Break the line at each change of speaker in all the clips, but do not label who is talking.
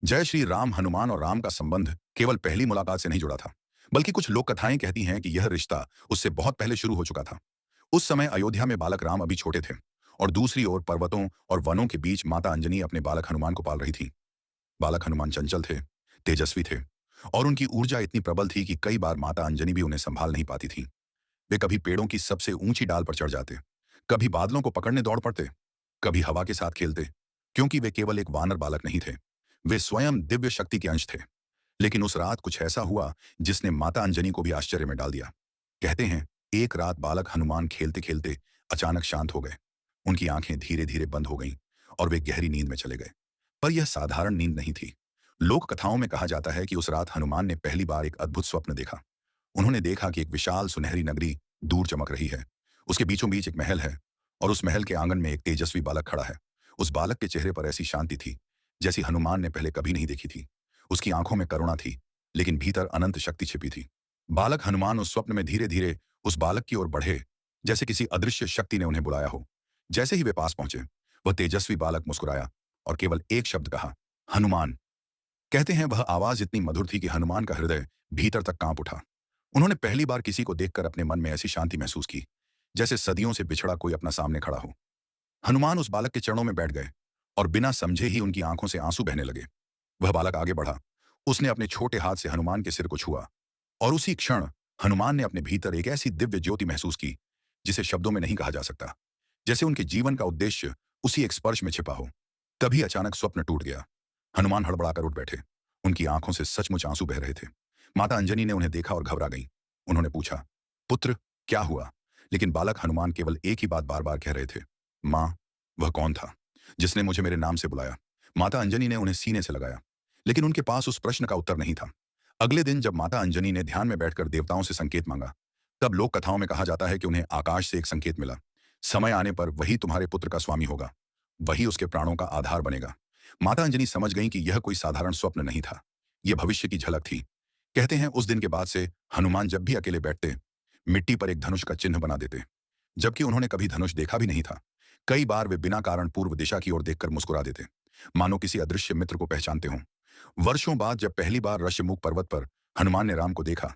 जय श्री राम। हनुमान और राम का संबंध केवल पहली मुलाकात से नहीं जुड़ा था, बल्कि कुछ लोक कथाएं कहती हैं कि यह रिश्ता उससे बहुत पहले शुरू हो चुका था। उस समय अयोध्या में बालक राम अभी छोटे थे, और दूसरी ओर पर्वतों और वनों के बीच माता अंजनी अपने बालक हनुमान को पाल रही थी। बालक हनुमान चंचल थे, तेजस्वी थे, और उनकी ऊर्जा इतनी प्रबल थी कि कई बार माता अंजनी भी उन्हें संभाल नहीं पाती थी। वे कभी पेड़ों की सबसे ऊंची डाल पर चढ़ जाते, कभी बादलों को पकड़ने दौड़ पड़ते, कभी हवा के साथ खेलते, क्योंकि वे केवल एक वानर बालक नहीं थे, वे स्वयं दिव्य शक्ति के अंश थे। लेकिन उस रात कुछ ऐसा हुआ जिसने माता अंजनी को भी आश्चर्य में डाल दिया। कहते हैं, एक रात बालक हनुमान खेलते खेलते अचानक शांत हो गए। उनकी आंखें धीरे धीरे बंद हो गईं और वे गहरी नींद में चले गए। पर यह साधारण नींद नहीं थी। लोक कथाओं में कहा जाता है कि उस रात हनुमान ने पहली बार एक अद्भुत स्वप्न देखा। उन्होंने देखा कि एक विशाल सुनहरी नगरी दूर चमक रही है। उसके बीचों बीच एक महल है, और उस महल के आंगन में एक तेजस्वी बालक खड़ा है। उस बालक के चेहरे पर ऐसी शांति थी जैसी हनुमान ने पहले कभी नहीं देखी थी। उसकी आंखों में करुणा थी, लेकिन भीतर अनंत शक्ति छिपी थी। बालक हनुमान उस स्वप्न में धीरे धीरे उस बालक की ओर बढ़े, जैसे किसी अदृश्य शक्ति ने उन्हें बुलाया हो। जैसे ही वे पास पहुंचे, वह तेजस्वी बालक मुस्कुराया और केवल एक शब्द कहा, हनुमान। कहते हैं, वह आवाज इतनी मधुर थी कि हनुमान का हृदय भीतर तक कांप उठा। उन्होंने पहली बार किसी को देखकर अपने मन में ऐसी शांति महसूस की, जैसे सदियों से बिछड़ा कोई अपना सामने खड़ा हो। हनुमान उस बालक के चरणों में बैठ गए, और बिना समझे ही उनकी आंखों से आंसू बहने लगे। वह बालक आगे बढ़ा, उसने अपने छोटे हाथ से हनुमान के सिर को छुआ, और उसी क्षण हनुमान ने अपने भीतर एक ऐसी दिव्य ज्योति महसूस की जिसे शब्दों में नहीं कहा जा सकता। जैसे उनके जीवन का उद्देश्य उसी एक स्पर्श में छिपा हो। तभी अचानक स्वप्न टूट गया। हनुमान हड़बड़ाकर उठ बैठे। उनकी आंखों से सचमुच आंसू बह रहे थे। माता अंजनी ने उन्हें देखा और घबरा गईं। उन्होंने पूछा, पुत्र, क्या हुआ? लेकिन बालक हनुमान केवल एक ही बात बार बार कह रहे थे, माँ। वह कौन था जिसने मुझे मेरे नाम से बुलाया? माता अंजनी ने उन्हें सीने से लगाया, लेकिन उनके पास उस प्रश्न का उत्तर नहीं था। अगले दिन जब माता अंजनी ने ध्यान में बैठकर देवताओं से संकेत मांगा, तब लोक कथाओं में कहा जाता है कि उन्हें आकाश से एक संकेत मिला, समय आने पर वही तुम्हारे पुत्र का स्वामी होगा, वही उसके प्राणों का आधार बनेगा। माता अंजनी समझ गईं कि यह कोई साधारण स्वप्न नहीं था, यह भविष्य की झलक थी। कहते हैं, उस दिन के बाद से हनुमान जब भी अकेले बैठते, मिट्टी पर एक धनुष का चिन्ह बना देते, जबकि उन्होंने कभी धनुष देखा भी नहीं था। कई बार वे बिना कारण पूर्व दिशा की ओर देखकर मुस्कुरा देते, मानो किसी अदृश्य मित्र को पहचानते हों। वर्षों बाद जब पहली बार ऋष्यमुख पर्वत पर हनुमान ने राम को देखा,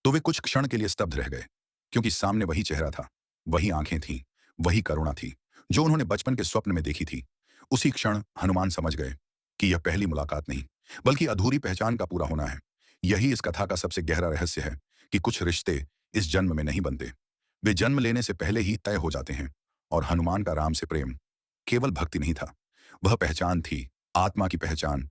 तो वे कुछ क्षण के लिए स्तब्ध रह गए, क्योंकि सामने वही चेहरा था, वही आंखें थीं, वही करुणा थी जो उन्होंने बचपन के स्वप्न में देखी थी। उसी क्षण हनुमान समझ गए कि यह पहली मुलाकात नहीं, बल्कि अधूरी पहचान का पूरा होना है। यही इस कथा का सबसे गहरा रहस्य है कि कुछ रिश्ते इस जन्म में नहीं बनते, वे जन्म लेने से पहले ही तय हो जाते हैं। और हनुमान का राम से प्रेम केवल भक्ति नहीं था, वह पहचान थी, आत्मा की पहचान,